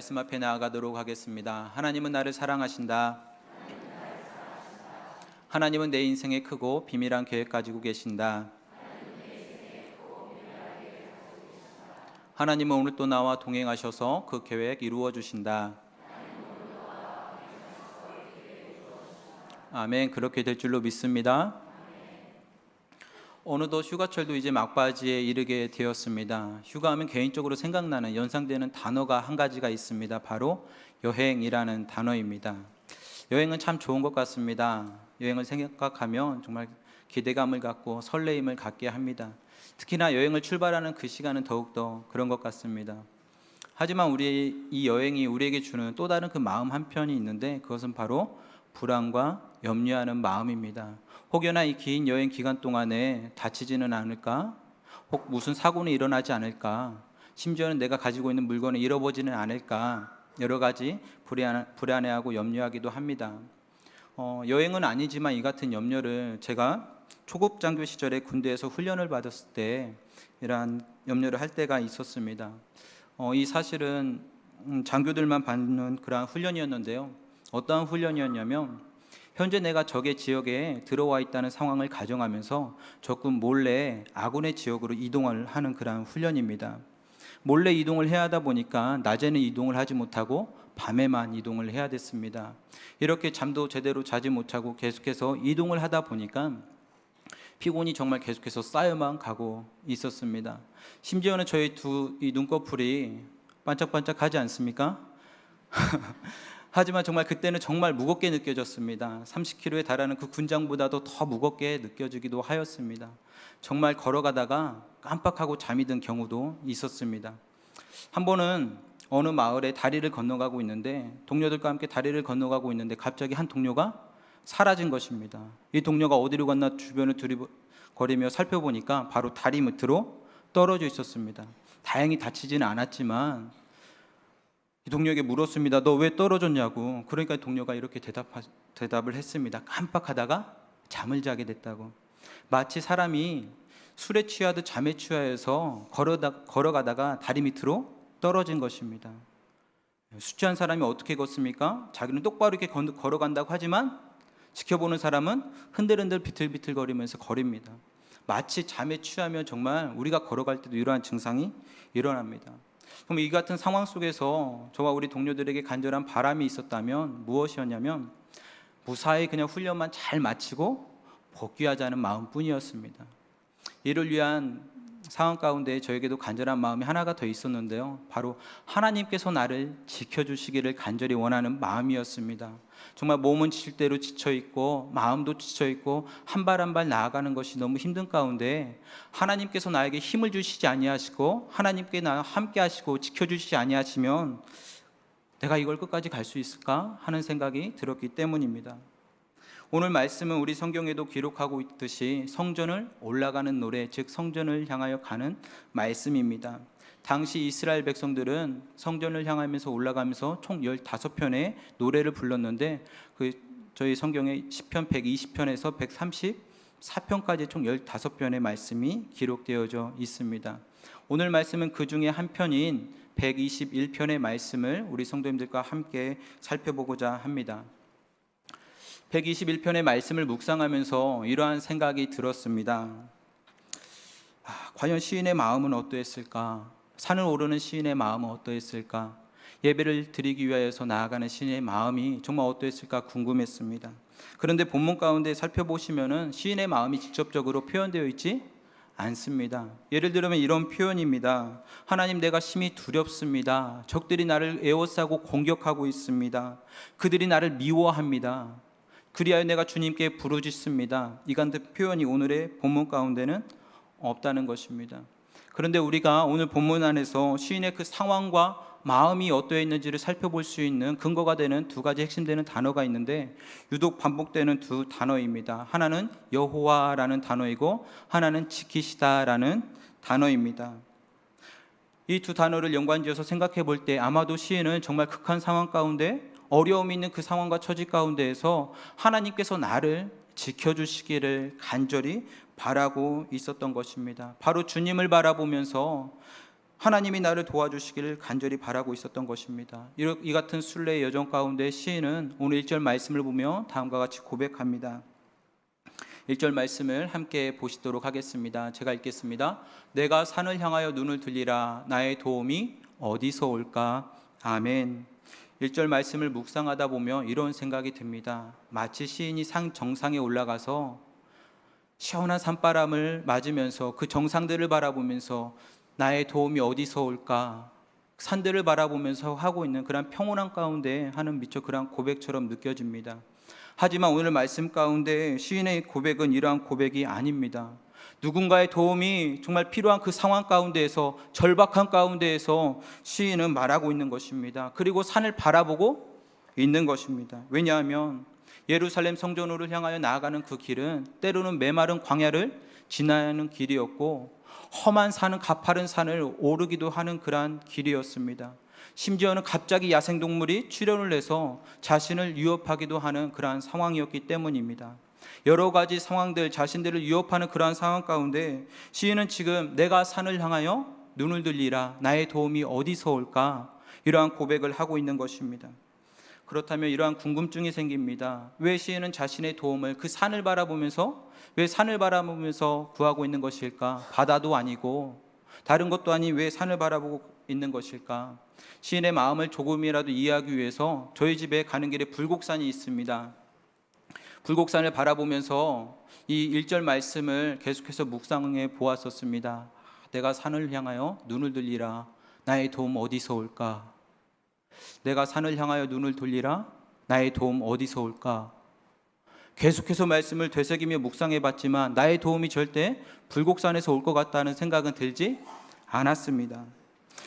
말씀 앞에 나아가도록 하겠습니다. 하나님은 나를 사랑하신다. 하나님은 내 인생에 크고 비밀한 계획 가지고 계신다. 하나님은 오늘 또 나와 동행하셔서 그 계획 이루어 주신다. 아멘. 그렇게 될 줄로 믿습니다. 어느덧 휴가철도 이제 막바지에 이르게 되었습니다. 휴가하면 개인적으로 생각나는 연상되는 단어가 한 가지가 있습니다. 바로 여행이라는 단어입니다. 여행은 참 좋은 것 같습니다. 여행을 생각하면 정말 기대감을 갖고 설레임을 갖게 합니다. 특히나 여행을 출발하는 그 시간은 더욱더 그런 것 같습니다. 하지만 이 여행이 우리에게 주는 또 다른 그 마음 한편이 있는데, 그것은 바로 불안과 염려하는 마음입니다. 혹여나 이 긴 여행 기간 동안에 다치지는 않을까? 혹 무슨 사고는 일어나지 않을까? 심지어는 내가 가지고 있는 물건을 잃어버리지는 않을까? 여러 가지 불안해하고 염려하기도 합니다. 여행은 아니지만 이 같은 염려를 제가 초급 장교 시절에 군대에서 훈련을 받았을 때 이러한 염려를 할 때가 있었습니다. 이 사실은 장교들만 받는 그러한 훈련이었는데요. 어떠한 훈련이었냐면, 현재 내가 적의 지역에 들어와 있다는 상황을 가정하면서 적군 몰래 아군의 지역으로 이동을 하는 그러한 훈련입니다. 몰래 이동을 해야 하다 보니까 낮에는 이동을 하지 못하고 밤에만 이동을 해야 됐습니다. 이렇게 잠도 제대로 자지 못하고 계속해서 이동을 하다 보니까 피곤이 정말 계속해서 쌓여만 가고 있었습니다. 심지어는 저희 이 눈꺼풀이 반짝반짝하지 않습니까? 하지만 정말 그때는 정말 무겁게 느껴졌습니다. 30kg에 달하는 그 군장보다도 더 무겁게 느껴지기도 하였습니다. 정말 걸어가다가 깜빡하고 잠이 든 경우도 있었습니다. 한 번은 어느 마을에 다리를 건너가고 있는데, 동료들과 함께 다리를 건너가고 있는데 갑자기 한 동료가 사라진 것입니다. 이 동료가 어디로 갔나 주변을 두리거리며 살펴보니까 바로 다리 밑으로 떨어져 있었습니다. 다행히 다치지는 않았지만 이 동료에게 물었습니다. 너 왜 떨어졌냐고. 그러니까 동료가 이렇게 대답을 했습니다. 깜빡하다가 잠을 자게 됐다고. 마치 사람이 술에 취하듯 잠에 취하여서 걸어가다가 다리 밑으로 떨어진 것입니다. 술 취한 사람이 어떻게 걷습니까? 자기는 똑바로 이렇게 걸어간다고 하지만 지켜보는 사람은 흔들흔들 비틀비틀거리면서 거립니다. 마치 잠에 취하면 정말 우리가 걸어갈 때도 이러한 증상이 일어납니다. 그럼 이 같은 상황 속에서 저와 우리 동료들에게 간절한 바람이 있었다면 무엇이었냐면, 무사히 그냥 훈련만 잘 마치고 복귀하자는 마음뿐이었습니다. 이를 위한 상황 가운데 저에게도 간절한 마음이 하나가 더 있었는데요. 바로 하나님께서 나를 지켜주시기를 간절히 원하는 마음이었습니다. 정말 몸은 지칠 대로 지쳐있고 마음도 지쳐있고 한 발 한 발 나아가는 것이 너무 힘든 가운데 하나님께서 나에게 힘을 주시지 아니하시고 하나님께 나와 함께 하시고 지켜주시지 아니하시면 내가 이걸 끝까지 갈 수 있을까 하는 생각이 들었기 때문입니다. 오늘 말씀은 우리 성경에도 기록하고 있듯이 성전을 올라가는 노래, 즉 성전을 향하여 가는 말씀입니다. 당시 이스라엘 백성들은 성전을 향하면서 올라가면서 총 15편의 노래를 불렀는데, 저희 성경의 시편 120편에서 134편까지 총 15편의 말씀이 기록되어져 있습니다. 오늘 말씀은 그 중에 한 편인 121편의 말씀을 우리 성도님들과 함께 살펴보고자 합니다. 121편의 말씀을 묵상하면서 이러한 생각이 들었습니다. 과연 시인의 마음은 어떠했을까? 산을 오르는 시인의 마음은 어떠했을까? 예배를 드리기 위하여서 나아가는 시인의 마음이 정말 어떠했을까 궁금했습니다. 그런데 본문 가운데 살펴보시면은 시인의 마음이 직접적으로 표현되어 있지 않습니다. 예를 들면 이런 표현입니다. 하나님, 내가 심히 두렵습니다. 적들이 나를 에워싸고 공격하고 있습니다. 그들이 나를 미워합니다. 그리하여 내가 주님께 부르짖습니다. 이 같은 표현이 오늘의 본문 가운데는 없다는 것입니다. 그런데 우리가 오늘 본문 안에서 시인의 그 상황과 마음이 어떠했는지를 살펴볼 수 있는 근거가 되는 두 가지 핵심되는 단어가 있는데, 유독 반복되는 두 단어입니다. 하나는 여호와라는 단어이고 하나는 지키시다라는 단어입니다. 이 두 단어를 연관지어서 생각해 볼 때 아마도 시인은 정말 극한 상황 가운데, 어려움이 있는 그 상황과 처지 가운데에서 하나님께서 나를 지켜주시기를 간절히 바라고 있었던 것입니다. 바로 주님을 바라보면서 하나님이 나를 도와주시기를 간절히 바라고 있었던 것입니다. 이 같은 순례의 여정 가운데 시인은 오늘 1절 말씀을 보며 다음과 같이 고백합니다. 1절 말씀을 함께 보시도록 하겠습니다. 제가 읽겠습니다. 내가 산을 향하여 눈을 들리라. 나의 도움이 어디서 올까? 아멘. 1절 말씀을 묵상하다 보면 이런 생각이 듭니다. 마치 시인이 산 정상에 올라가서 시원한 산바람을 맞으면서 그 정상들을 바라보면서 나의 도움이 어디서 올까? 산들을 바라보면서 하고 있는 그런 평온한 가운데 하는 미처 그런 고백처럼 느껴집니다. 하지만 오늘 말씀 가운데 시인의 고백은 이러한 고백이 아닙니다. 누군가의 도움이 정말 필요한 그 상황 가운데에서, 절박한 가운데에서 시인은 말하고 있는 것입니다. 그리고 산을 바라보고 있는 것입니다. 왜냐하면 예루살렘 성전으로 향하여 나아가는 그 길은 때로는 메마른 광야를 지나야 하는 길이었고, 험한 산은 가파른 산을 오르기도 하는 그러한 길이었습니다. 심지어는 갑자기 야생동물이 출현을 해서 자신을 위협하기도 하는 그러한 상황이었기 때문입니다. 여러 가지 상황들, 자신들을 위협하는 그러한 상황 가운데 시인은 지금 내가 산을 향하여 눈을 들리라. 나의 도움이 어디서 올까? 이러한 고백을 하고 있는 것입니다. 그렇다면 이러한 궁금증이 생깁니다. 왜 시인은 자신의 도움을 그 산을 바라보면서, 왜 산을 바라보면서 구하고 있는 것일까? 바다도 아니고 다른 것도 아닌 왜 산을 바라보고 있는 것일까? 시인의 마음을 조금이라도 이해하기 위해서 저희 집에 가는 길에 불곡산이 있습니다. 불곡산을 바라보면서 이 1절 말씀을 계속해서 묵상해 보았었습니다. 내가 산을 향하여 눈을 들리라. 나의 도움 어디서 올까? 내가 산을 향하여 눈을 돌리라. 나의 도움 어디서 올까? 계속해서 말씀을 되새기며 묵상해 봤지만 나의 도움이 절대 불곡산에서 올 것 같다는 생각은 들지 않았습니다.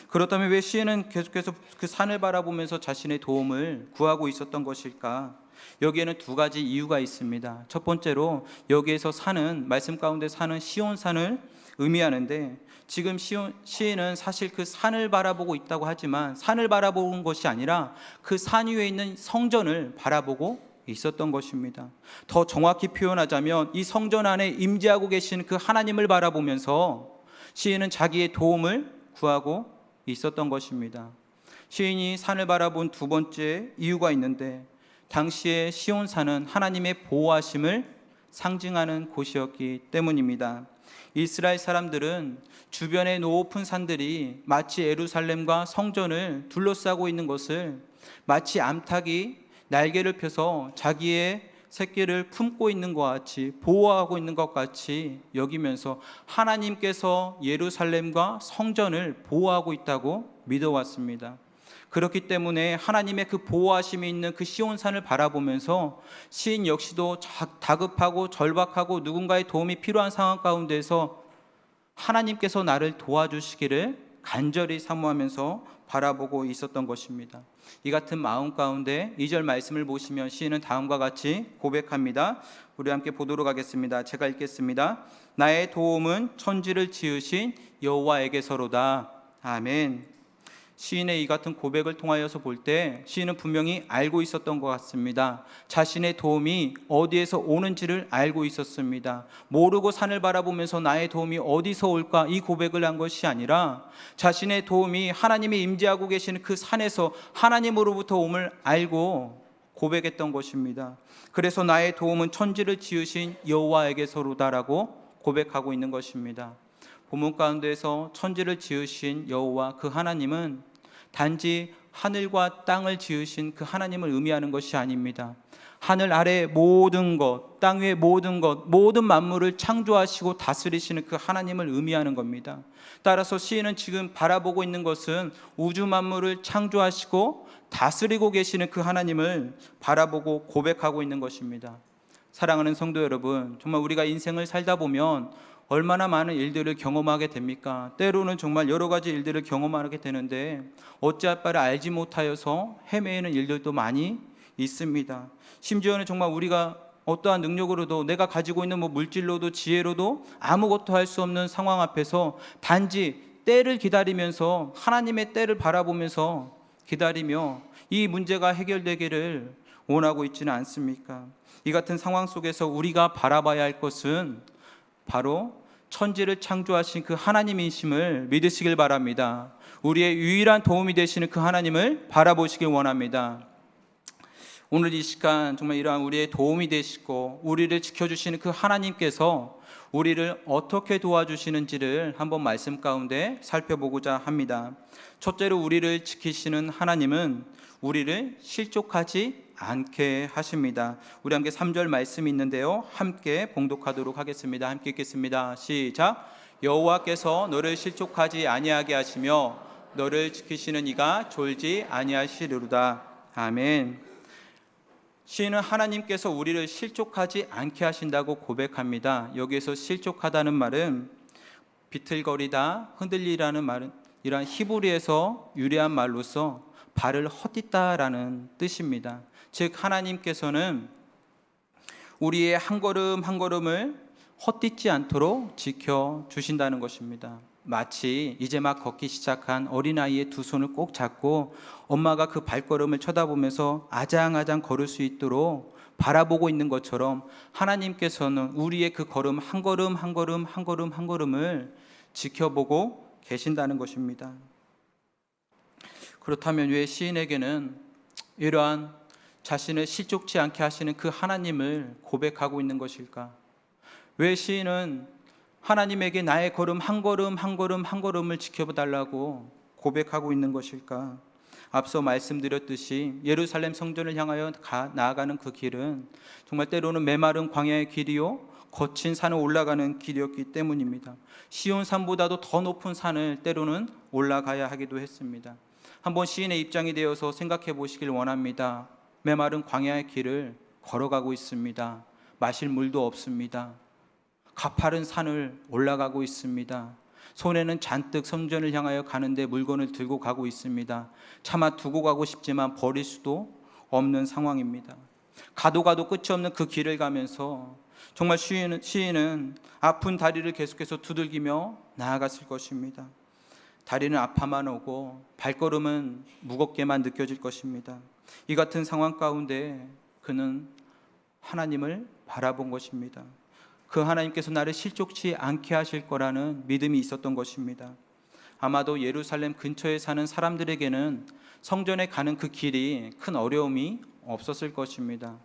그렇다면 왜 시인은 계속해서 그 산을 바라보면서 자신의 도움을 구하고 있었던 것일까? 여기에는 두 가지 이유가 있습니다. 첫 번째로 여기에서 산은, 말씀 가운데 산은 시온산을 의미하는데, 지금 시인은 사실 그 산을 바라보고 있다고 하지만 산을 바라보는 것이 아니라 그 산 위에 있는 성전을 바라보고 있었던 것입니다. 더 정확히 표현하자면 이 성전 안에 임재하고 계신 그 하나님을 바라보면서 시인은 자기의 도움을 구하고 있었던 것입니다. 시인이 산을 바라본 두 번째 이유가 있는데, 당시에 시온산은 하나님의 보호하심을 상징하는 곳이었기 때문입니다. 이스라엘 사람들은 주변의 높은 산들이 마치 예루살렘과 성전을 둘러싸고 있는 것을 마치 암탉이 날개를 펴서 자기의 새끼를 품고 있는 것 같이, 보호하고 있는 것 같이 여기면서 하나님께서 예루살렘과 성전을 보호하고 있다고 믿어왔습니다. 그렇기 때문에 하나님의 그 보호하심이 있는 그 시온산을 바라보면서 시인 역시도 다급하고 절박하고 누군가의 도움이 필요한 상황 가운데서 하나님께서 나를 도와주시기를 간절히 사모하면서 바라보고 있었던 것입니다. 이 같은 마음 가운데 2절 말씀을 보시면 시인은 다음과 같이 고백합니다. 우리 함께 보도록 하겠습니다. 제가 읽겠습니다. 나의 도움은 천지를 지으신 여호와에게서로다. 아멘. 시인의 이 같은 고백을 통하여서 볼 때 시인은 분명히 알고 있었던 것 같습니다. 자신의 도움이 어디에서 오는지를 알고 있었습니다. 모르고 산을 바라보면서 나의 도움이 어디서 올까, 이 고백을 한 것이 아니라 자신의 도움이 하나님이 임재하고 계시는 그 산에서 하나님으로부터 옴을 알고 고백했던 것입니다. 그래서 나의 도움은 천지를 지으신 여호와에게서로다라고 고백하고 있는 것입니다. 본문 가운데에서 천지를 지으신 여호와, 그 하나님은 단지 하늘과 땅을 지으신 그 하나님을 의미하는 것이 아닙니다. 하늘 아래 모든 것, 땅 위의 모든 것, 모든 만물을 창조하시고 다스리시는 그 하나님을 의미하는 겁니다. 따라서 시인은 지금 바라보고 있는 것은 우주 만물을 창조하시고 다스리고 계시는 그 하나님을 바라보고 고백하고 있는 것입니다. 사랑하는 성도 여러분, 정말 우리가 인생을 살다 보면 얼마나 많은 일들을 경험하게 됩니까? 때로는 정말 여러 가지 일들을 경험하게 되는데 어찌할 바를 알지 못하여서 헤매이는 일들도 많이 있습니다. 심지어는 정말 우리가 어떠한 능력으로도, 내가 가지고 있는 물질로도 지혜로도 아무것도 할 수 없는 상황 앞에서 단지 때를 기다리면서, 하나님의 때를 바라보면서 기다리며 이 문제가 해결되기를 원하고 있지는 않습니까? 이 같은 상황 속에서 우리가 바라봐야 할 것은 바로 천지를 창조하신 그 하나님이심을 믿으시길 바랍니다. 우리의 유일한 도움이 되시는 그 하나님을 바라보시길 원합니다. 오늘 이 시간 정말 이러한 우리의 도움이 되시고 우리를 지켜주시는 그 하나님께서 우리를 어떻게 도와주시는지를 한번 말씀 가운데 살펴보고자 합니다. 첫째로 우리를 지키시는 하나님은 우리를 실족하지 않게 하십니다. 우리 함께 3절 말씀이 있는데요, 함께 봉독하도록 하겠습니다. 함께 읽겠습니다. 시작. 여호와께서 너를 실족하지 아니하게 하시며 너를 지키시는 이가 졸지 아니하시리로다. 아멘. 시인은 하나님께서 우리를 실족하지 않게 하신다고 고백합니다. 여기에서 실족하다는 말은 비틀거리다, 흔들리라는 말은 이러한 히브리에서 유래한 말로서 발을 헛딛다라는 뜻입니다. 즉 하나님께서는 우리의 한 걸음 한 걸음을 헛딛지 않도록 지켜주신다는 것입니다. 마치 이제 막 걷기 시작한 어린아이의 두 손을 꼭 잡고 엄마가 그 발걸음을 쳐다보면서 아장아장 걸을 수 있도록 바라보고 있는 것처럼 하나님께서는 우리의 그 걸음 한 걸음 한 걸음 한 걸음 한 걸음을 지켜보고 계신다는 것입니다. 그렇다면 왜 시인에게는 이러한 자신을 실족치 않게 하시는 그 하나님을 고백하고 있는 것일까? 왜 시인은 하나님에게 나의 걸음 한 걸음 한 걸음 한 걸음을 지켜달라고 고백하고 있는 것일까? 앞서 말씀드렸듯이 예루살렘 성전을 향하여 나아가는 그 길은 정말 때로는 메마른 광야의 길이요 거친 산을 올라가는 길이었기 때문입니다. 시온산보다도 더 높은 산을 때로는 올라가야 하기도 했습니다. 한번 시인의 입장이 되어서 생각해 보시길 원합니다. 메마른 광야의 길을 걸어가고 있습니다. 마실 물도 없습니다. 가파른 산을 올라가고 있습니다. 손에는 잔뜩 성전을 향하여 가는데 물건을 들고 가고 있습니다. 차마 두고 가고 싶지만 버릴 수도 없는 상황입니다. 가도 끝이 없는 그 길을 가면서 정말 시인은 아픈 다리를 계속해서 두들기며 나아갔을 것입니다. 다리는 아파만 오고 발걸음은 무겁게만 느껴질 것입니다. 이 같은 상황 가운데 그는 하나님을 바라본 것입니다. 그 하나님께서 나를 실족치 않게 하실 거라는 믿음이 있었던 것입니다. 아마도 예루살렘 근처에 사는 사람들에게는 성전에 가는 그 길이 큰 어려움이 없었을 것입니다.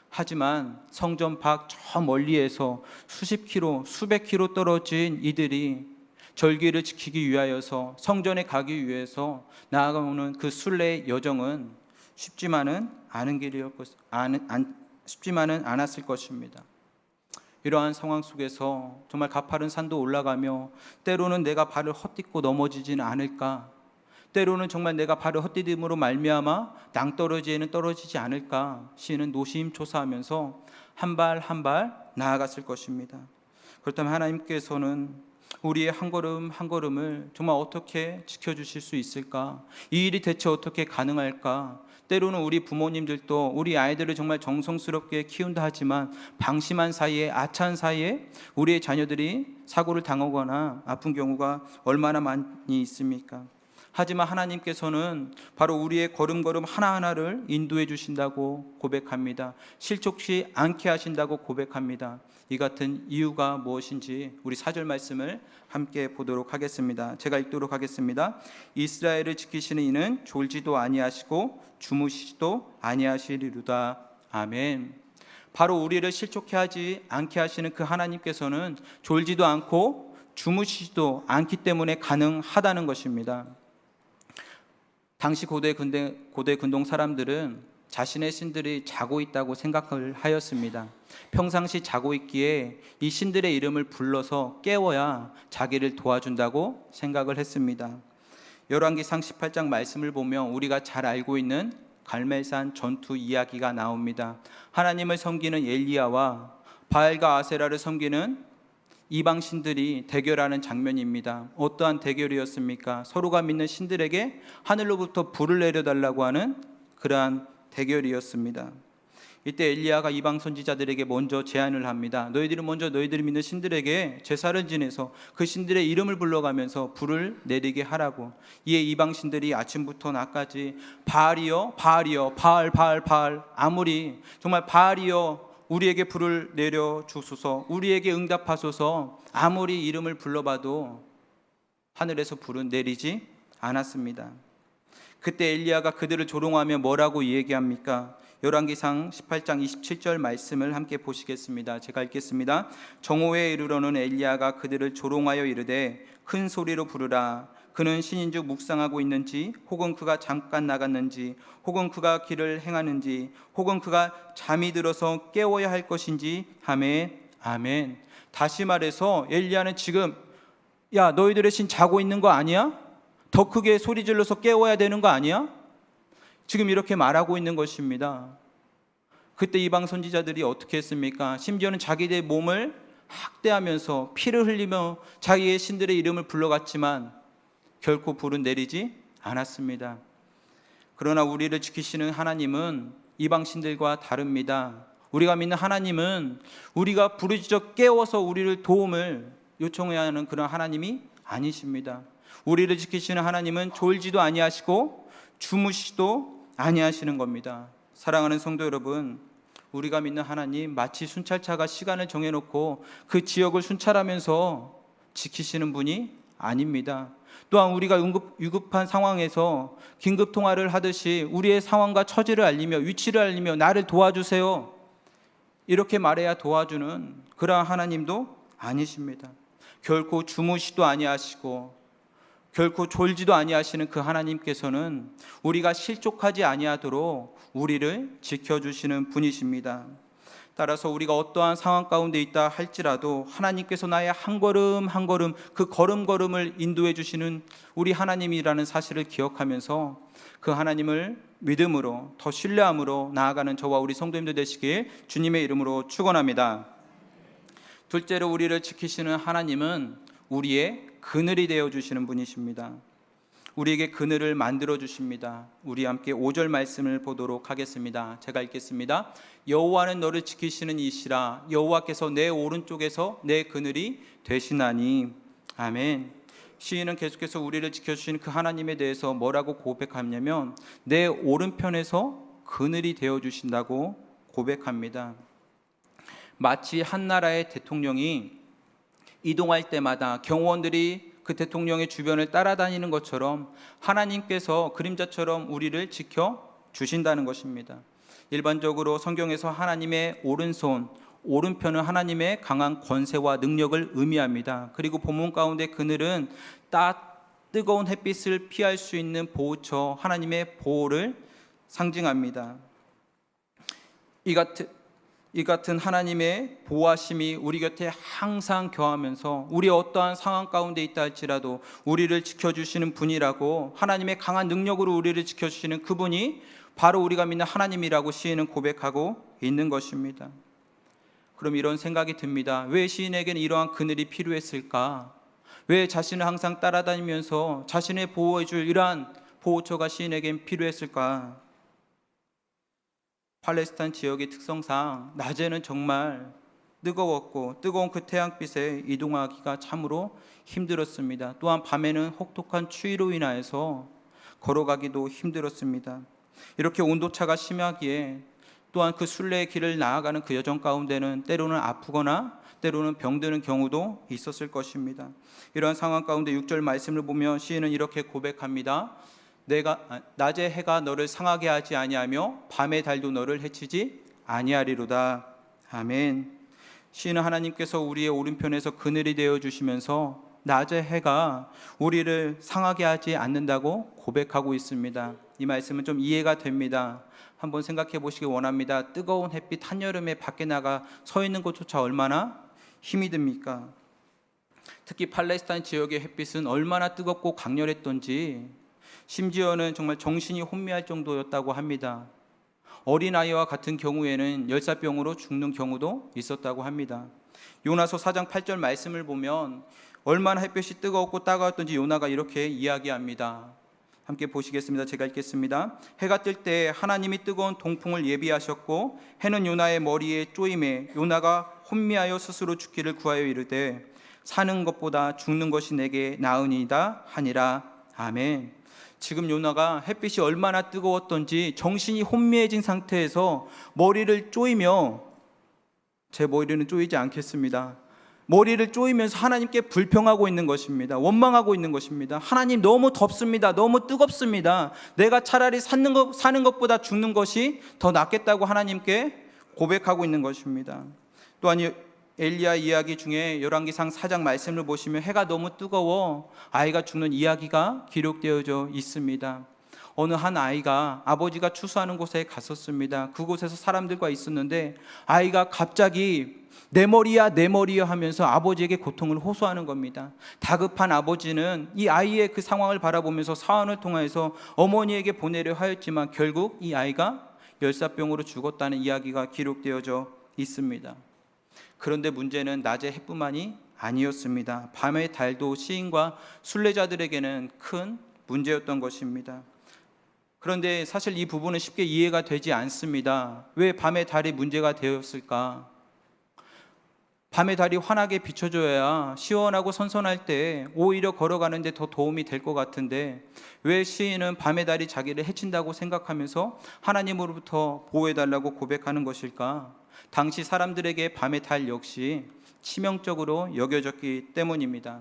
하지만 성전 밖 저 멀리에서 수십 킬로, 수백 킬로 떨어진 이들이 절기를 지키기 위하여서 성전에 가기 위해서 나아가는 그 순례의 여정은 쉽지만은 않았을 것입니다. 이러한 상황 속에서 정말 가파른 산도 올라가며 때로는 내가 발을 헛딛고 넘어지지는 않을까, 때로는 정말 내가 발을 헛디딤으로 말미암아 낭떠러지에는 떨어지지 않을까 시인은 노심초사하면서 한 발 한 발 나아갔을 것입니다. 그렇다면 하나님께서는 우리의 한 걸음 한 걸음을 정말 어떻게 지켜주실 수 있을까? 이 일이 대체 어떻게 가능할까? 때로는 우리 부모님들도 우리 아이들을 정말 정성스럽게 키운다 하지만 방심한 사이에, 아차한 사이에 우리의 자녀들이 사고를 당하거나 아픈 경우가 얼마나 많이 있습니까? 하지만 하나님께서는 바로 우리의 걸음걸음 하나하나를 인도해 주신다고 고백합니다. 실족치 않게 하신다고 고백합니다. 이 같은 이유가 무엇인지 우리 4절 말씀을 함께 보도록 하겠습니다. 제가 읽도록 하겠습니다. 이스라엘을 지키시는 이는 졸지도 아니하시고 주무시지도 아니하시리로다. 아멘. 바로 우리를 실족해 하지 않게 하시는 그 하나님께서는 졸지도 않고 주무시지도 않기 때문에 가능하다는 것입니다. 당시 고대 근동 사람들은 자신의 신들이 자고 있다고 생각을 하였습니다. 평상시 자고 있기에 이 신들의 이름을 불러서 깨워야 자기를 도와준다고 생각을 했습니다. 열왕기상 18장 말씀을 보면 우리가 잘 알고 있는 갈멜산 전투 이야기가 나옵니다. 하나님을 섬기는 엘리야와 바알과 아세라를 섬기는 이방 신들이 대결하는 장면입니다. 어떠한 대결이었습니까? 서로가 믿는 신들에게 하늘로부터 불을 내려달라고 하는 그러한 대결이었습니다. 이때 엘리야가 이방 선지자들에게 먼저 제안을 합니다. 너희들이 먼저 너희들이 믿는 신들에게 제사를 지내서 그 신들의 이름을 불러가면서 불을 내리게 하라고. 이에 이방 신들이 아침부터 낮까지 바알이여 바알이여 바알 아무리 정말 바알이여 우리에게 불을 내려 주소서, 우리에게 응답하소서. 아무리 이름을 불러봐도 하늘에서 불은 내리지 않았습니다. 그때 엘리야가 그들을 조롱하며 뭐라고 얘기합니까? 열왕기상 18장 27절 말씀을 함께 보시겠습니다. 제가 읽겠습니다. 정오에 이르러는 엘리야가 그들을 조롱하여 이르되 큰 소리로 부르라. 그는 신인즉 묵상하고 있는지, 혹은 그가 잠깐 나갔는지, 혹은 그가 길을 행하는지, 혹은 그가 잠이 들어서 깨워야 할 것인지 하매 아멘. 다시 말해서 엘리야는 지금 야, 너희들의 신 자고 있는 거 아니야? 더 크게 소리 질러서 깨워야 되는 거 아니야? 지금 이렇게 말하고 있는 것입니다. 그때 이방 선지자들이 어떻게 했습니까? 심지어는 자기들의 몸을 학대하면서 피를 흘리며 자기의 신들의 이름을 불러갔지만 결코 불은 내리지 않았습니다. 그러나 우리를 지키시는 하나님은 이방 신들과 다릅니다. 우리가 믿는 하나님은 우리가 부르짖어 깨워서 우리를 도움을 요청해야 하는 그런 하나님이 아니십니다. 우리를 지키시는 하나님은 졸지도 아니하시고 주무시지도 아니하시는 겁니다. 사랑하는 성도 여러분, 우리가 믿는 하나님 마치 순찰차가 시간을 정해놓고 그 지역을 순찰하면서 지키시는 분이 아닙니다. 또한 우리가 위급한 상황에서 긴급 통화를 하듯이 우리의 상황과 처지를 알리며 위치를 알리며 나를 도와주세요, 이렇게 말해야 도와주는 그러한 하나님도 아니십니다. 결코 주무시도 아니하시고 결코 졸지도 아니하시는 그 하나님께서는 우리가 실족하지 아니하도록 우리를 지켜주시는 분이십니다. 따라서 우리가 어떠한 상황 가운데 있다 할지라도 하나님께서 나의 한 걸음 한 걸음 그 걸음걸음을 인도해 주시는 우리 하나님이라는 사실을 기억하면서 그 하나님을 믿음으로 더 신뢰함으로 나아가는 저와 우리 성도님들 되시길 주님의 이름으로 축원합니다. 둘째로 우리를 지키시는 하나님은 우리의 그늘이 되어주시는 분이십니다. 우리에게 그늘을 만들어 주십니다. 우리 함께 5절 말씀을 보도록 하겠습니다. 제가 읽겠습니다. 여호와는 너를 지키시는 이시라. 여호와께서 내 오른쪽에서 내 그늘이 되시나니. 아멘. 시인은 계속해서 우리를 지켜주시는 그 하나님에 대해서 뭐라고 고백하냐면 내 오른편에서 그늘이 되어주신다고 고백합니다. 마치 한 나라의 대통령이 이동할 때마다 경호원들이 그 대통령의 주변을 따라다니는 것처럼 하나님께서 그림자처럼 우리를 지켜주신다는 것입니다. 일반적으로 성경에서 하나님의 오른손, 오른편은 하나님의 강한 권세와 능력을 의미합니다. 그리고 본문 가운데 그늘은 뜨거운 햇빛을 피할 수 있는 보호처, 하나님의 보호를 상징합니다. 이 같은 하나님의 보호하심이 우리 곁에 항상 거하면서 우리 어떠한 상황 가운데 있다 할지라도 우리를 지켜주시는 분이라고, 하나님의 강한 능력으로 우리를 지켜주시는 그분이 바로 우리가 믿는 하나님이라고 시인은 고백하고 있는 것입니다. 그럼 이런 생각이 듭니다. 왜 시인에게는 이러한 그늘이 필요했을까? 왜 자신을 항상 따라다니면서 자신을 보호해줄 이러한 보호처가 시인에겐 필요했을까? 팔레스타인 지역의 특성상 낮에는 정말 뜨거웠고 뜨거운 그 태양빛에 이동하기가 참으로 힘들었습니다. 또한 밤에는 혹독한 추위로 인하여서 걸어가기도 힘들었습니다. 이렇게 온도차가 심하기에 또한 그 순례의 길을 나아가는 그 여정 가운데는 때로는 아프거나 때로는 병드는 경우도 있었을 것입니다. 이러한 상황 가운데 6절 말씀을 보면 시인은 이렇게 고백합니다. 낮에 해가 너를 상하게 하지 아니하며 밤의 달도 너를 해치지 아니하리로다. 아멘. 시인은 하나님께서 우리의 오른편에서 그늘이 되어 주시면서 낮의 해가 우리를 상하게 하지 않는다고 고백하고 있습니다. 이 말씀은 좀 이해가 됩니다. 한번 생각해 보시기 원합니다. 뜨거운 햇빛 한여름에 밖에 나가 서 있는 것조차 얼마나 힘이 듭니까? 특히 팔레스타인 지역의 햇빛은 얼마나 뜨겁고 강렬했던지 심지어는 정말 정신이 혼미할 정도였다고 합니다. 어린아이와 같은 경우에는 열사병으로 죽는 경우도 있었다고 합니다. 요나서 4장 8절 말씀을 보면 얼마나 햇볕이 뜨거웠고 따가웠던지 요나가 이렇게 이야기합니다. 함께 보시겠습니다. 제가 읽겠습니다. 해가 뜰 때 하나님이 뜨거운 동풍을 예비하셨고 해는 요나의 머리에 쪼임에 요나가 혼미하여 스스로 죽기를 구하여 이르되 사는 것보다 죽는 것이 내게 나으니이다 하니라. 아멘. 지금 요나가 햇빛이 얼마나 뜨거웠던지 정신이 혼미해진 상태에서 머리를 쪼이며 제 머리는 쪼이지 않겠습니다. 머리를 쪼이면서 하나님께 불평하고 있는 것입니다. 원망하고 있는 것입니다. 하나님 너무 덥습니다. 너무 뜨겁습니다. 내가 차라리 사는 것보다 죽는 것이 더 낫겠다고 하나님께 고백하고 있는 것입니다. 또한 엘리야 이야기 중에 열왕기상 4장 말씀을 보시면 해가 너무 뜨거워 아이가 죽는 이야기가 기록되어져 있습니다. 어느 한 아이가 아버지가 추수하는 곳에 갔었습니다. 그곳에서 사람들과 있었는데 아이가 갑자기 내 머리야 내 머리야 하면서 아버지에게 고통을 호소하는 겁니다. 다급한 아버지는 이 아이의 그 상황을 바라보면서 사환을 통해서 어머니에게 보내려 하였지만 결국 이 아이가 열사병으로 죽었다는 이야기가 기록되어져 있습니다. 그런데 문제는 낮의 해뿐만이 아니었습니다. 밤의 달도 시인과 순례자들에게는 큰 문제였던 것입니다. 그런데 사실 이 부분은 쉽게 이해가 되지 않습니다. 왜 밤의 달이 문제가 되었을까? 밤의 달이 환하게 비춰줘야 시원하고 선선할 때 오히려 걸어가는 데 더 도움이 될 것 같은데 왜 시인은 밤의 달이 자기를 해친다고 생각하면서 하나님으로부터 보호해달라고 고백하는 것일까? 당시 사람들에게 밤의 달 역시 치명적으로 여겨졌기 때문입니다.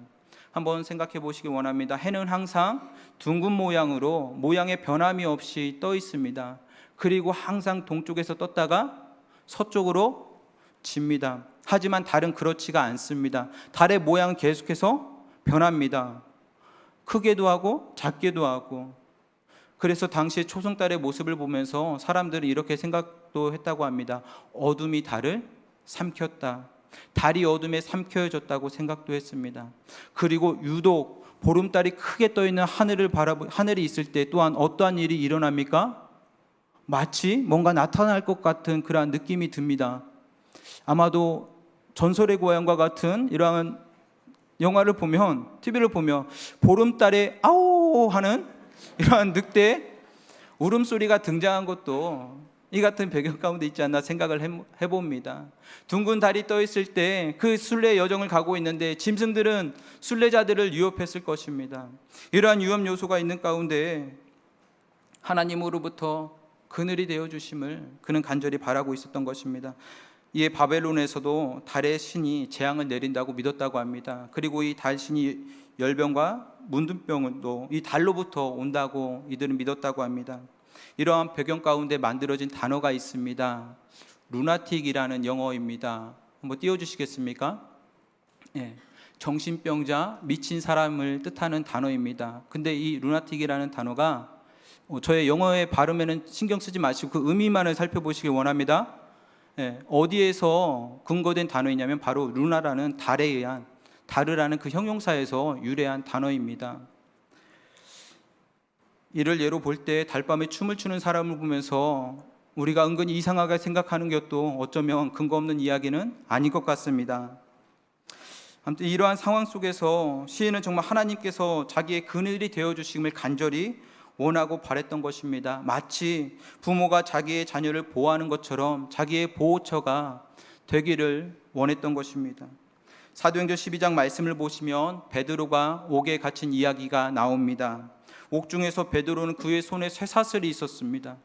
한번 생각해 보시기 원합니다. 해는 항상 둥근 모양으로 모양의 변함이 없이 떠 있습니다. 그리고 항상 동쪽에서 떴다가 서쪽으로 집니다. 하지만 달은 그렇지가 않습니다. 달의 모양은 계속해서 변합니다. 크게도 하고 작게도 하고. 그래서 당시의 초승달의 모습을 보면서 사람들은 이렇게 생각도 했다고 합니다. 어둠이 달을 삼켰다. 달이 어둠에 삼켜졌다고 생각도 했습니다. 그리고 유독 보름달이 크게 떠 있는 하늘이 있을 때 또한 어떠한 일이 일어납니까? 마치 뭔가 나타날 것 같은 그러한 느낌이 듭니다. 아마도 전설의 고향과 같은 이러한 영화를 보면, TV를 보면 보름달에 아오 하는 이러한 늑대 울음소리가 등장한 것도 이 같은 배경 가운데 있지 않나 생각을 해봅니다. 둥근 달이 떠 있을 때 그 순례 여정을 가고 있는데 짐승들은 순례자들을 위협했을 것입니다. 이러한 위협 요소가 있는 가운데 하나님으로부터 그늘이 되어주심을 그는 간절히 바라고 있었던 것입니다. 이에 바벨론에서도 달의 신이 재앙을 내린다고 믿었다고 합니다. 그리고 이 달 신이 열병과 문둥병도 이 달로부터 온다고 이들은 믿었다고 합니다. 이러한 배경 가운데 만들어진 단어가 있습니다. 루나틱이라는 영어입니다. 한번 띄워주시겠습니까? 예, 정신병자, 미친 사람을 뜻하는 단어입니다. 근데 이 루나틱이라는 단어가 저의 영어의 발음에는 신경 쓰지 마시고 그 의미만을 살펴보시기 원합니다. 어디에서 근거된 단어이냐면 바로 루나라는 달에 의한 다르라는 그 형용사에서 유래한 단어입니다. 이를 예로 볼 때 달밤에 춤을 추는 사람을 보면서 우리가 은근히 이상하게 생각하는 것도 어쩌면 근거 없는 이야기는 아닌 것 같습니다. 아무튼 이러한 상황 속에서 시인은 정말 하나님께서 자기의 그늘이 되어주심을 간절히 원하고 바랬던 것입니다. 마치 부모가 자기의 자녀를 보호하는 것처럼 자기의 보호처가 되기를 원했던 것입니다. 사도행전 12장 말씀을 보시면 베드로가 옥에 갇힌 이야기가 나옵니다. 옥중에서 베드로는 그의 손에 쇠사슬이 있었습니다.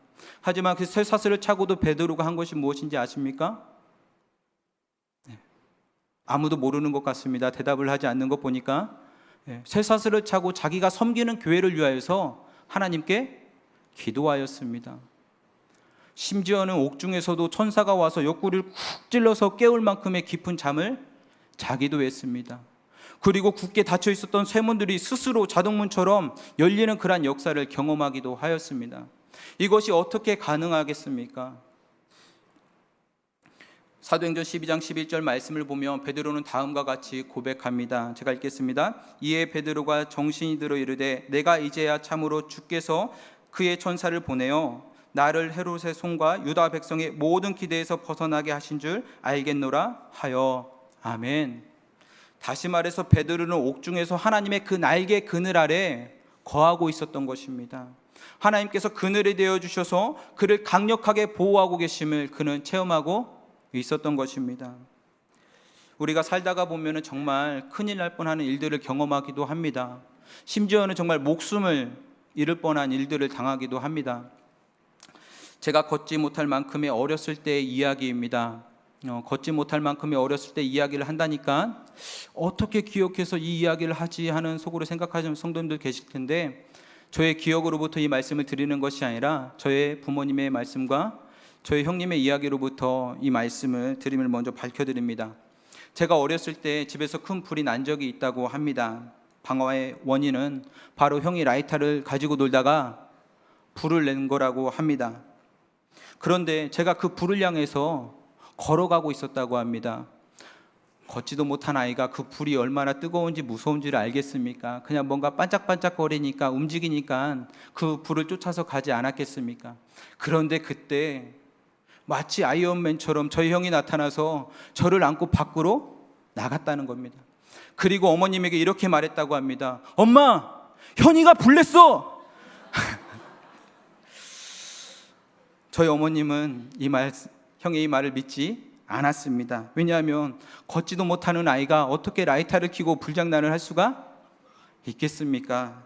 하지만 그 쇠사슬을 차고도 베드로가 한 것이 무엇인지 아십니까? 아무도 모르는 것 같습니다. 대답을 하지 않는 것 보니까 쇠사슬을 차고 자기가 섬기는 교회를 위하여서 하나님께 기도하였습니다. 심지어는 옥중에서도 천사가 와서 옆구리를 쿡 찔러서 깨울 만큼의 깊은 잠을 자기도 했습니다. 그리고 굳게 닫혀 있었던 쇠문들이 스스로 자동문처럼 열리는 그러한 역사를 경험하기도 하였습니다. 이것이 어떻게 가능하겠습니까? 사도행전 12장 11절 말씀을 보면 베드로는 다음과 같이 고백합니다. 제가 읽겠습니다. 이에 베드로가 정신이 들어 이르되 내가 이제야 참으로 주께서 그의 천사를 보내어 나를 헤롯의 손과 유다 백성의 모든 기대에서 벗어나게 하신 줄 알겠노라 하여. 아멘. 다시 말해서 베드로는 옥중에서 하나님의 그 날개 그늘 아래 거하고 있었던 것입니다. 하나님께서 그늘이 되어주셔서 그를 강력하게 보호하고 계심을 그는 체험하고 있었던 것입니다. 우리가 살다가 보면 정말 큰일 날 뻔하는 일들을 경험하기도 합니다. 심지어는 정말 목숨을 잃을 뻔한 일들을 당하기도 합니다. 제가 걷지 못할 만큼의 어렸을 때의 이야기입니다. 걷지 못할 만큼의 어렸을 때 이야기를 한다니까 어떻게 기억해서 이 이야기를 하지 하는 속으로 생각하시는 성도님들 계실 텐데, 저의 기억으로부터 이 말씀을 드리는 것이 아니라 저의 부모님의 말씀과 저희 형님의 이야기로부터 이 말씀을 드림을 먼저 밝혀드립니다. 제가 어렸을 때 집에서 큰 불이 난 적이 있다고 합니다. 방화의 원인은 바로 형이 라이터를 가지고 놀다가 불을 낸 거라고 합니다. 그런데 제가 그 불을 향해서 걸어가고 있었다고 합니다. 걷지도 못한 아이가 그 불이 얼마나 뜨거운지 무서운지를 알겠습니까? 그냥 뭔가 반짝반짝거리니까, 움직이니까 그 불을 쫓아서 가지 않았겠습니까? 그런데 그때 마치 아이언맨처럼 저희 형이 나타나서 저를 안고 밖으로 나갔다는 겁니다. 그리고 어머님에게 이렇게 말했다고 합니다. 엄마, 현이가 불 냈어! 저희 어머님은 형의 이 말을 믿지 않았습니다. 왜냐하면 걷지도 못하는 아이가 어떻게 라이터를 켜고 불장난을 할 수가 있겠습니까?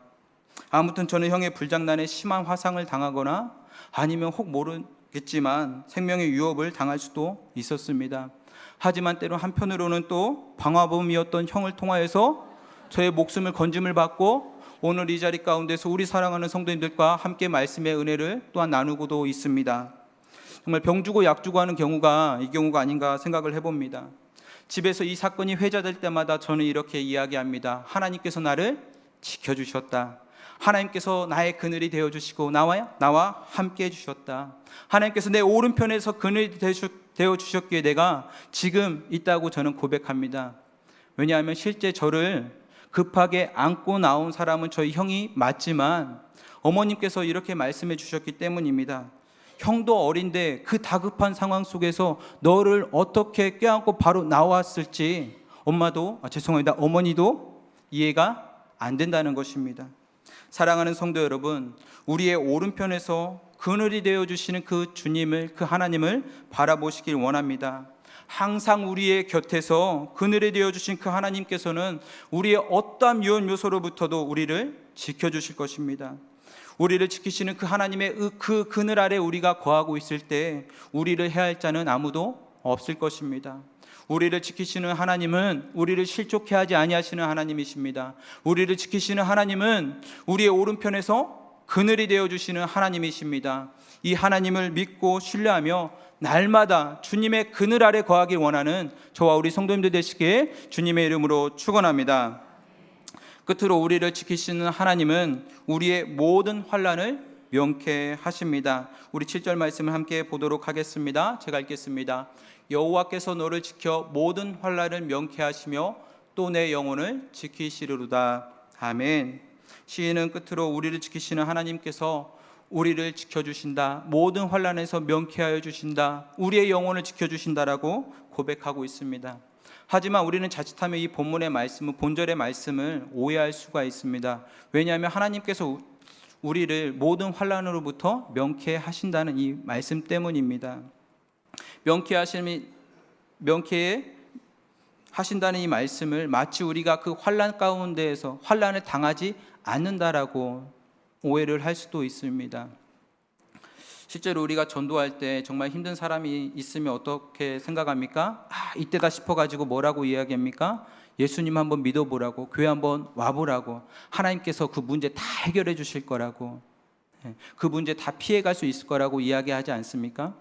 아무튼 저는 형의 불장난에 심한 화상을 당하거나 아니면 혹 모르겠지만 생명의 위협을 당할 수도 있었습니다. 하지만 때로 한편으로는 또 방화범이었던 형을 통하여서 저의 목숨을 건짐을 받고 오늘 이 자리 가운데서 우리 사랑하는 성도님들과 함께 말씀의 은혜를 또한 나누고도 있습니다. 정말 병 주고 약 주고 하는 경우가 이 경우가 아닌가 생각을 해봅니다. 집에서 이 사건이 회자될 때마다 저는 이렇게 이야기합니다. 하나님께서 나를 지켜주셨다. 하나님께서 나의 그늘이 되어주시고 나와 함께 해주셨다. 하나님께서 내 오른편에서 그늘이 되어주셨기에 내가 지금 있다고 저는 고백합니다. 왜냐하면 실제 저를 급하게 안고 나온 사람은 저희 형이 맞지만 어머님께서 이렇게 말씀해 주셨기 때문입니다. 형도 어린데 그 다급한 상황 속에서 너를 어떻게 껴안고 바로 나왔을지 어머니도 이해가 안 된다는 것입니다. 사랑하는 성도 여러분, 우리의 오른편에서 그늘이 되어주시는 그 주님을, 그 하나님을 바라보시길 원합니다. 항상 우리의 곁에서 그늘이 되어주신 그 하나님께서는 우리의 어떠한 유혹 요소로부터도 우리를 지켜주실 것입니다. 우리를 지키시는 그 하나님의 그 그늘 아래 우리가 거하고 있을 때 우리를 해할 자는 아무도 없을 것입니다. 우리를 지키시는 하나님은 우리를 실족해 하지 아니하시는 하나님이십니다. 우리를 지키시는 하나님은 우리의 오른편에서 그늘이 되어주시는 하나님이십니다. 이 하나님을 믿고 신뢰하며 날마다 주님의 그늘 아래 거하길 원하는 저와 우리 성도님들 되시기에 주님의 이름으로 축원합니다. 끝으로 우리를 지키시는 하나님은 우리의 모든 환난을 명쾌하십니다. 우리 7절 말씀을 함께 보도록 하겠습니다. 제가 읽겠습니다. 여호와께서 너를 지켜 모든 환난을 명쾌하시며 또 내 영혼을 지키시리로다. 아멘. 시인은 끝으로 우리를 지키시는 하나님께서 우리를 지켜주신다, 모든 환난에서 명쾌하여 주신다, 우리의 영혼을 지켜주신다라고 고백하고 있습니다. 하지만 우리는 자칫하면 이 본문의 말씀은, 본절의 말씀을 오해할 수가 있습니다. 왜냐하면 하나님께서 우리를 모든 환난으로부터 명쾌하신다는 이 말씀 때문입니다. 명쾌해 하신다는 이 말씀을 마치 우리가 그 환난 가운데에서 환난을 당하지 않는다라고 오해를 할 수도 있습니다. 실제로 우리가 전도할 때 정말 힘든 사람이 있으면 어떻게 생각합니까? 이때다 싶어가지고 뭐라고 이야기합니까? 예수님 한번 믿어보라고, 교회 한번 와보라고, 하나님께서 그 문제 다 해결해 주실 거라고, 그 문제 다 피해갈 수 있을 거라고 이야기하지 않습니까?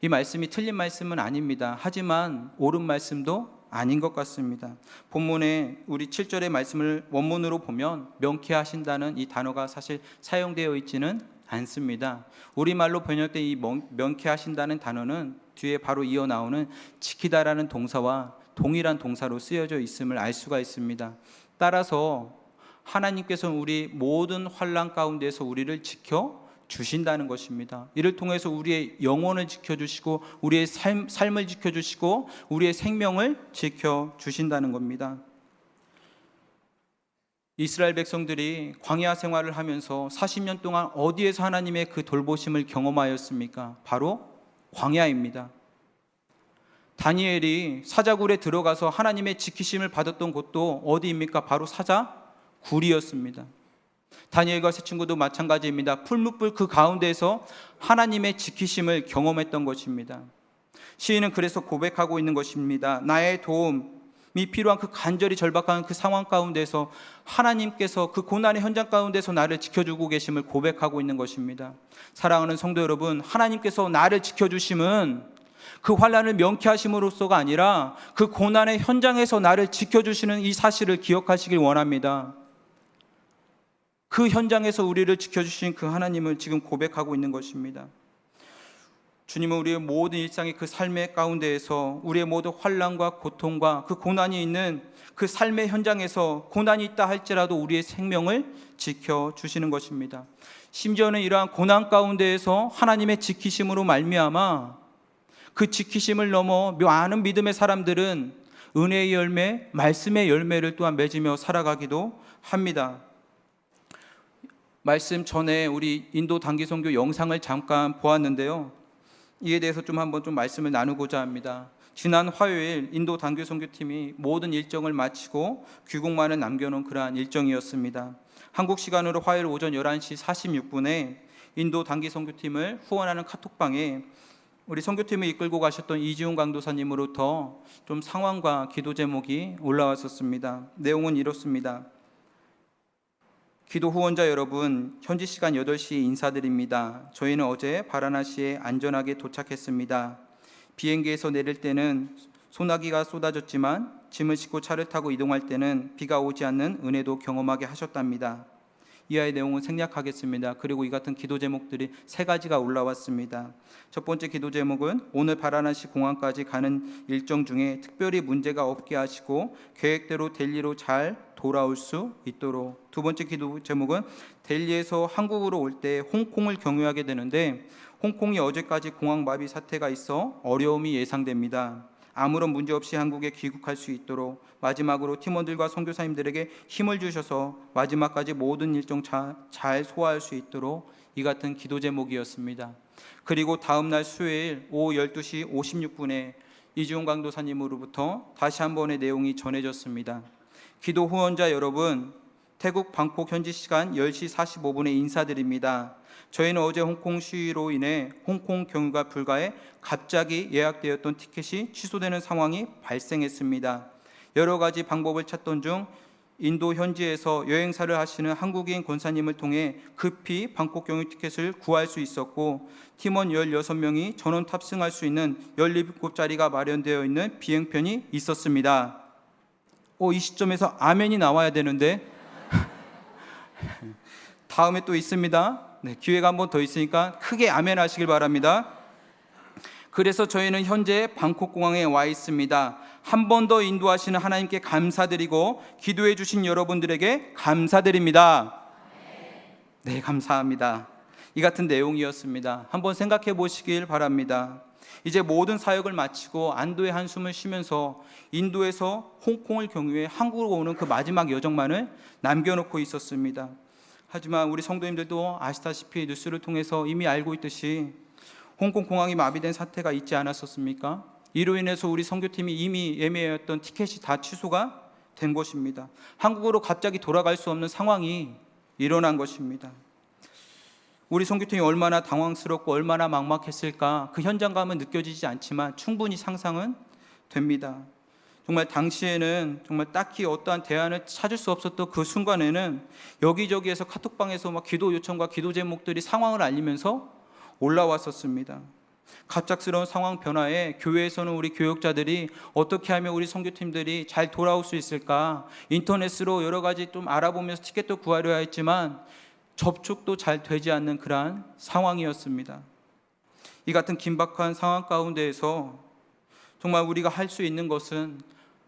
이 말씀이 틀린 말씀은 아닙니다. 하지만 옳은 말씀도 아닌 것 같습니다. 본문에 우리 7절의 말씀을 원문으로 보면 명쾌하신다는 이 단어가 사실 사용되어 있지는 않습니다. 우리말로 번역된 이 명쾌하신다는 단어는 뒤에 바로 이어 나오는 지키다라는 동사와 동일한 동사로 쓰여져 있음을 알 수가 있습니다. 따라서 하나님께서는 우리 모든 환난 가운데서 우리를 지켜 주신다는 것입니다. 이를 통해서 우리의 영혼을 지켜주시고 우리의 삶을 지켜주시고 우리의 생명을 지켜주신다는 겁니다. 이스라엘 백성들이 광야 생활을 하면서 40년 동안 어디에서 하나님의 그 돌보심을 경험하였습니까? 바로 광야입니다. 다니엘이 사자굴에 들어가서 하나님의 지키심을 받았던 곳도 어디입니까? 바로 사자굴이었습니다. 다니엘과 세 친구도 마찬가지입니다. 풀무불 그 가운데에서 하나님의 지키심을 경험했던 것입니다. 시인은 그래서 고백하고 있는 것입니다. 나의 도움이 필요한 그 간절히 절박한 그 상황 가운데서 하나님께서 그 고난의 현장 가운데서 나를 지켜주고 계심을 고백하고 있는 것입니다. 사랑하는 성도 여러분, 하나님께서 나를 지켜주심은 그 환난을 명쾌하심으로써가 아니라 그 고난의 현장에서 나를 지켜주시는 이 사실을 기억하시길 원합니다. 그 현장에서 우리를 지켜주신 그 하나님을 지금 고백하고 있는 것입니다. 주님은 우리의 모든 일상의 그 삶의 가운데에서 우리의 모든 환난과 고통과 그 고난이 있는 그 삶의 현장에서 고난이 있다 할지라도 우리의 생명을 지켜주시는 것입니다. 심지어는 이러한 고난 가운데에서 하나님의 지키심으로 말미암아 그 지키심을 넘어 많은 믿음의 사람들은 은혜의 열매, 말씀의 열매를 또한 맺으며 살아가기도 합니다. 말씀 전에 우리 인도 단기 선교 영상을 잠깐 보았는데요. 이에 대해서 한번 말씀을 나누고자 합니다. 지난 화요일 인도 단기 선교팀이 모든 일정을 마치고 귀국만을 남겨놓은 그러한 일정이었습니다. 한국 시간으로 화요일 오전 11시 46분에 인도 단기 선교팀을 후원하는 카톡방에 우리 선교팀을 이끌고 가셨던 이지훈 강도사님으로부터 상황과 기도 제목이 올라왔었습니다. 내용은 이렇습니다. 기도 후원자 여러분, 현지 시간 8시 인사드립니다. 저희는 어제 바라나시에 안전하게 도착했습니다. 비행기에서 내릴 때는 소나기가 쏟아졌지만 짐을 싣고 차를 타고 이동할 때는 비가 오지 않는 은혜도 경험하게 하셨답니다. 이하의 내용은 생략하겠습니다. 그리고 이 같은 기도 제목들이 3가지가 올라왔습니다. 첫 번째 기도 제목은 오늘 바라나시 공항까지 가는 일정 중에 특별히 문제가 없게 하시고 계획대로 델리로 잘 돌아올 수 있도록. 두 번째 기도 제목은 델리에서 한국으로 올 때 홍콩을 경유하게 되는데 홍콩이 어제까지 공항 마비 사태가 있어 어려움이 예상됩니다. 아무런 문제 없이 한국에 귀국할 수 있도록. 마지막으로 팀원들과 선교사님들에게 힘을 주셔서 마지막까지 모든 일정 잘 소화할 수 있도록. 이 같은 기도 제목이었습니다. 그리고 다음 날 수요일 오후 12시 56분에 이지훈 강도사님으로부터 다시 한 번의 내용이 전해졌습니다. 기도 후원자 여러분, 태국 방콕 현지 시간 10시 45분에 인사드립니다. 저희는 어제 홍콩 시위로 인해 홍콩 경유가 불가해 갑자기 예약되었던 티켓이 취소되는 상황이 발생했습니다. 여러 가지 방법을 찾던 중 인도 현지에서 여행사를 하시는 한국인 권사님을 통해 급히 방콕 경유 티켓을 구할 수 있었고 팀원 16명이 전원 탑승할 수 있는 17자리가 마련되어 있는 비행편이 있었습니다. 이 시점에서 아멘이 나와야 되는데 다음에 또 있습니다. 기회가 한 번 더 있으니까 크게 아멘 하시길 바랍니다. 그래서 저희는 현재 방콕 공항에 와 있습니다. 한 번 더 인도하시는 하나님께 감사드리고 기도해 주신 여러분들에게 감사드립니다. 네, 감사합니다. 이 같은 내용이었습니다. 한번 생각해 보시길 바랍니다. 이제 모든 사역을 마치고 안도의 한숨을 쉬면서 인도에서 홍콩을 경유해 한국으로 오는 그 마지막 여정만을 남겨놓고 있었습니다. 하지만 우리 성도님들도 아시다시피 뉴스를 통해서 이미 알고 있듯이 홍콩 공항이 마비된 사태가 있지 않았었습니까? 이로 인해서 우리 선교팀이 이미 예매했던 티켓이 다 취소가 된 것입니다. 한국으로 갑자기 돌아갈 수 없는 상황이 일어난 것입니다. 우리 선교팀이 얼마나 당황스럽고 얼마나 막막했을까, 그 현장감은 느껴지지 않지만 충분히 상상은 됩니다. 정말 당시에는 정말 딱히 어떠한 대안을 찾을 수 없었던 그 순간에는 여기저기에서 카톡방에서 기도 요청과 기도 제목들이 상황을 알리면서 올라왔었습니다. 갑작스러운 상황 변화에 교회에서는 우리 교역자들이 어떻게 하면 우리 선교팀들이 잘 돌아올 수 있을까, 인터넷으로 여러 가지 알아보면서 티켓도 구하려 했지만 접촉도 잘 되지 않는 그러한 상황이었습니다. 이 같은 긴박한 상황 가운데에서 정말 우리가 할 수 있는 것은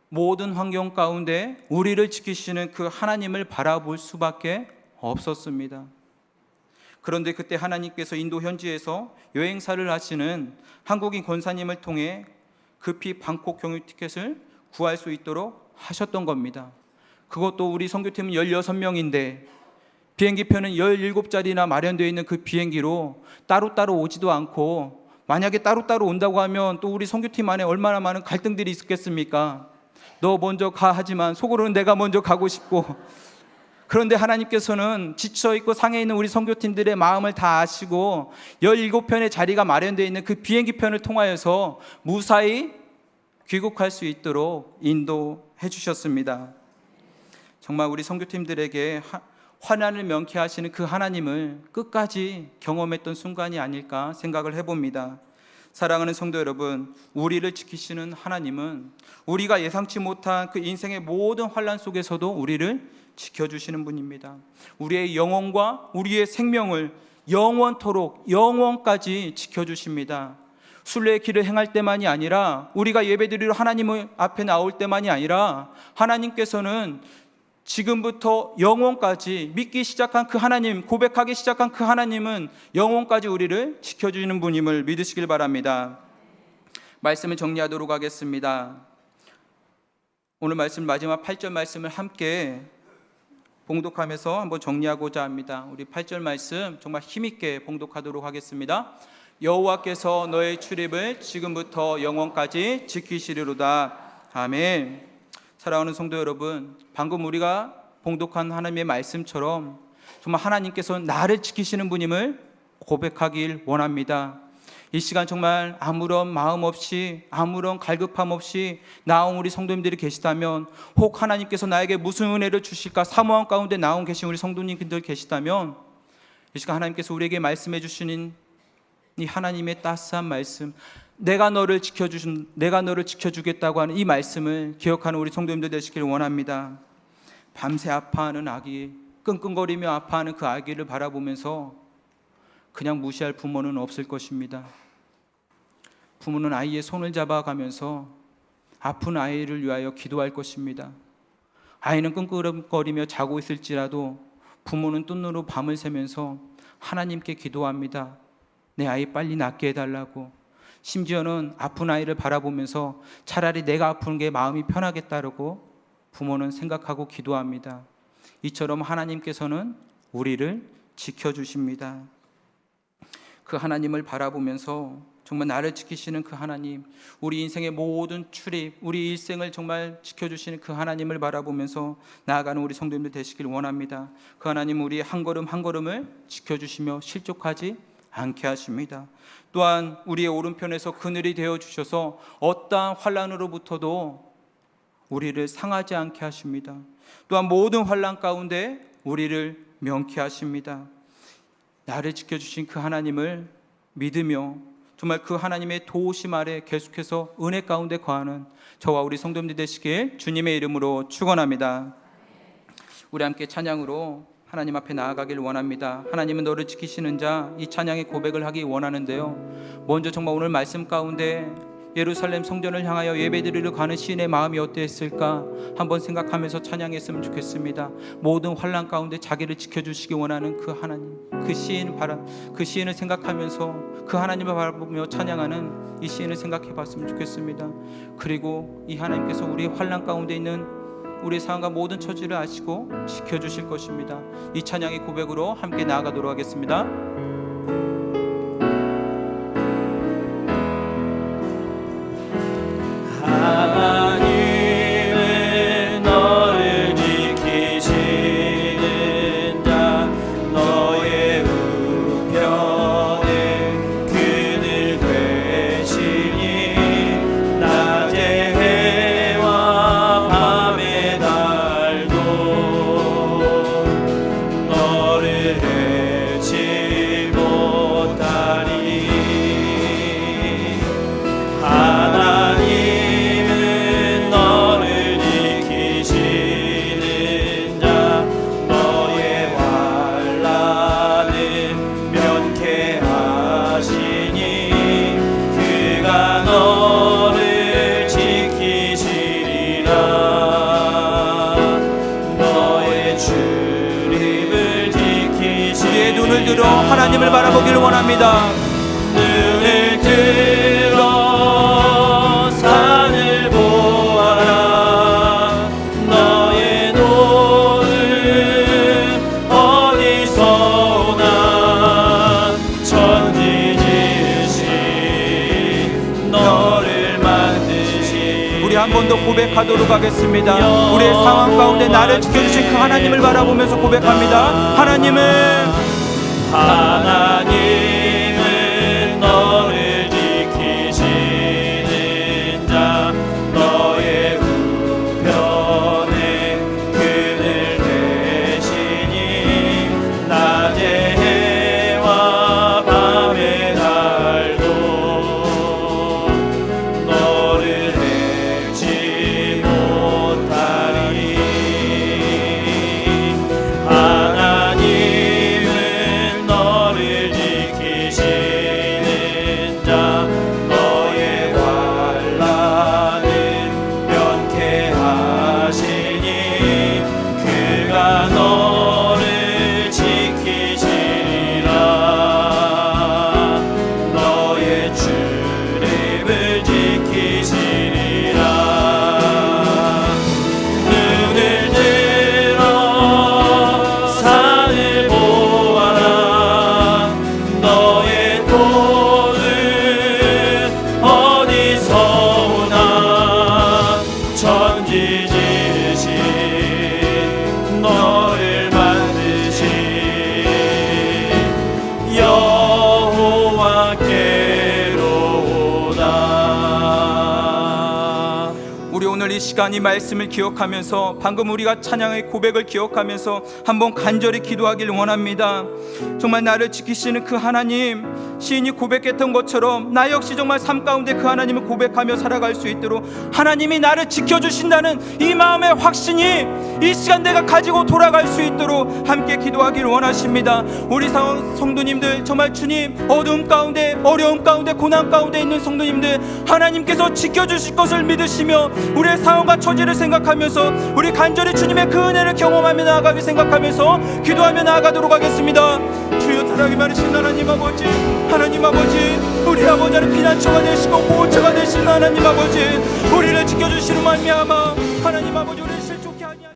모든 환경 가운데 우리를 지키시는 그 하나님을 바라볼 수밖에 없었습니다. 그런데 그때 하나님께서 인도 현지에서 여행사를 하시는 한국인 권사님을 통해 급히 방콕 경유 티켓을 구할 수 있도록 하셨던 겁니다. 그것도 우리 선교팀은 16명인데 비행기표는 17자리나 마련되어 있는 그 비행기로 따로따로 오지도 않고, 만약에 따로따로 온다고 하면 또 우리 선교팀 안에 얼마나 많은 갈등들이 있었겠습니까? 너 먼저 가 하지만 속으로는 내가 먼저 가고 싶고, 그런데 하나님께서는 지쳐있고 상해 있는 우리 선교팀들의 마음을 다 아시고 17편의 자리가 마련되어 있는 그 비행기편을 통하여서 무사히 귀국할 수 있도록 인도해 주셨습니다. 정말 우리 선교팀들에게 환난을 명쾌하시는 그 하나님을 끝까지 경험했던 순간이 아닐까 생각을 해봅니다. 사랑하는 성도 여러분, 우리를 지키시는 하나님은 우리가 예상치 못한 그 인생의 모든 환난 속에서도 우리를 지켜주시는 분입니다. 우리의 영혼과 우리의 생명을 영원토록 영원까지 지켜주십니다. 순례의 길을 행할 때만이 아니라 우리가 예배드리러 하나님 앞에 나올 때만이 아니라 하나님께서는 지금부터 영원까지 믿기 시작한 그 하나님, 고백하기 시작한 그 하나님은 영원까지 우리를 지켜주시는 분임을 믿으시길 바랍니다. 말씀을 정리하도록 하겠습니다. 오늘 말씀 마지막 8절 말씀을 함께 봉독하면서 한번 정리하고자 합니다. 우리 8절 말씀 정말 힘있게 봉독하도록 하겠습니다. 여호와께서 너의 출입을 지금부터 영원까지 지키시리로다. 아멘. 사랑하는 성도 여러분, 방금 우리가 봉독한 하나님의 말씀처럼 정말 하나님께서 나를 지키시는 분임을 고백하길 원합니다. 이 시간 정말 아무런 마음 없이 아무런 갈급함 없이 나온 우리 성도님들이 계시다면, 혹 하나님께서 나에게 무슨 은혜를 주실까 사모함 가운데 나온 계신 우리 성도님들 계시다면, 이 시간 하나님께서 우리에게 말씀해 주시는 이 하나님의 따스한 말씀, 내가 너를 지켜주겠다고 하는 이 말씀을 기억하는 우리 성도님들 되시길 원합니다. 밤새 아파하는 아기, 끙끙거리며 아파하는 그 아기를 바라보면서 그냥 무시할 부모는 없을 것입니다. 부모는 아이의 손을 잡아가면서 아픈 아이를 위하여 기도할 것입니다. 아이는 끙끙거리며 자고 있을지라도 부모는 뜬눈으로 밤을 새면서 하나님께 기도합니다. 내 아이 빨리 낫게 해달라고. 심지어는 아픈 아이를 바라보면서 차라리 내가 아픈 게 마음이 편하겠다고 부모는 생각하고 기도합니다. 이처럼 하나님께서는 우리를 지켜주십니다. 그 하나님을 바라보면서 정말 나를 지키시는 그 하나님, 우리 인생의 모든 출입, 우리 일생을 정말 지켜주시는 그 하나님을 바라보면서 나아가는 우리 성도님들 되시길 원합니다. 그 하나님 우리 한 걸음 한 걸음을 지켜주시며 실족하지 않게 하십니다. 또한 우리의 오른편에서 그늘이 되어 주셔서 어떠한 환난으로부터도 우리를 상하지 않게 하십니다. 또한 모든 환난 가운데 우리를 명쾌하십니다. 나를 지켜주신 그 하나님을 믿으며 정말 그 하나님의 도우심 아래 계속해서 은혜 가운데 거하는 저와 우리 성도님들 되시길 주님의 이름으로 축원합니다. 우리 함께 찬양으로 하나님 앞에 나아가길 원합니다. 하나님은 너를 지키시는 자, 이 찬양의 고백을 하기 원하는데요, 먼저 정말 오늘 말씀 가운데 예루살렘 성전을 향하여 예배드리러 가는 시인의 마음이 어땠을까 한번 생각하면서 찬양했으면 좋겠습니다. 모든 환난 가운데 자기를 지켜주시기 원하는 그 하나님, 그 시인을 생각하면서 그 하나님을 바라보며 찬양하는 이 시인을 생각해 봤으면 좋겠습니다. 그리고 이 하나님께서 우리 환난 가운데 있는 우리의 상황과 모든 처지를 아시고 지켜주실 것입니다. 이 찬양의 고백으로 함께 나아가도록 하겠습니다. 하나님은 너를 지키시는 자, 너의 우편에 그늘 되시니 낮의 해와 밤의 달도 너를 해치 못하리. 하나님은 너를 지키시는 자, 너의 환난을 면케하시니 그가 너를 지키시리라. 너의 출입을 지키시리라. 우리의 눈을 들어 하나님을 바라보기를 원합니다. 눈을 들어 산을 보아라. 너의 노는 어디서 오나. 천지 지으신 너를 만드신 우리 한 번 더 고백하도록 하겠습니다. 우리의 상황 가운데 나를 지켜주신 그 하나님을 바라보면서 고백합니다. 하나님은 너를 지키시는 자, 너의 우편에 그늘 대시니 낮의 해와 밤의 달도 너를 해치 못하리. 하나님은 너를 지키시는 자, 너의 환난은 면케하시니 그가 너를 지키시리라. 너의 출입을 지키시리라. 눈을 들어 산을 보아라. 너의 도는 어디서 오나. 천지 지으신 너를 만드신 여호와께로다. 우리 오늘 이 시간 이 말씀을 기억하면서 방금 우리가 찬양의 고백을 기억하면서 한번 간절히 기도하길 원합니다. 정말 나를 지키시는 그 하나님, 시인이 고백했던 것처럼 나 역시 정말 삶 가운데 그 하나님을 고백하며 살아갈 수 있도록 하나님이 나를 지켜주신다는 이 마음의 확신이 이 시간 내가 가지고 돌아갈 수 있도록 함께 기도하길 원하십니다. 우리 성도님들, 정말 주님 어두움 가운데, 어려움 가운데, 고난 가운데 있는 성도님들, 하나님께서 지켜주실 것을 믿으시며 우리의 상황과 처지를 생각하면서 우리 간절히 주님의 그 은혜를 경험하며 나아가기 생각하면서 기도하며 나아가도록 하겠습니다. 주여, 사랑이 많으신 하나님 아버지, 하나님 아버지, 우리 아버지는 피난처가 되시고 보호처가 되신 하나님 아버지, 우리를 지켜주시는 말미암아 하나님 아버지, 우리를 실족히 하니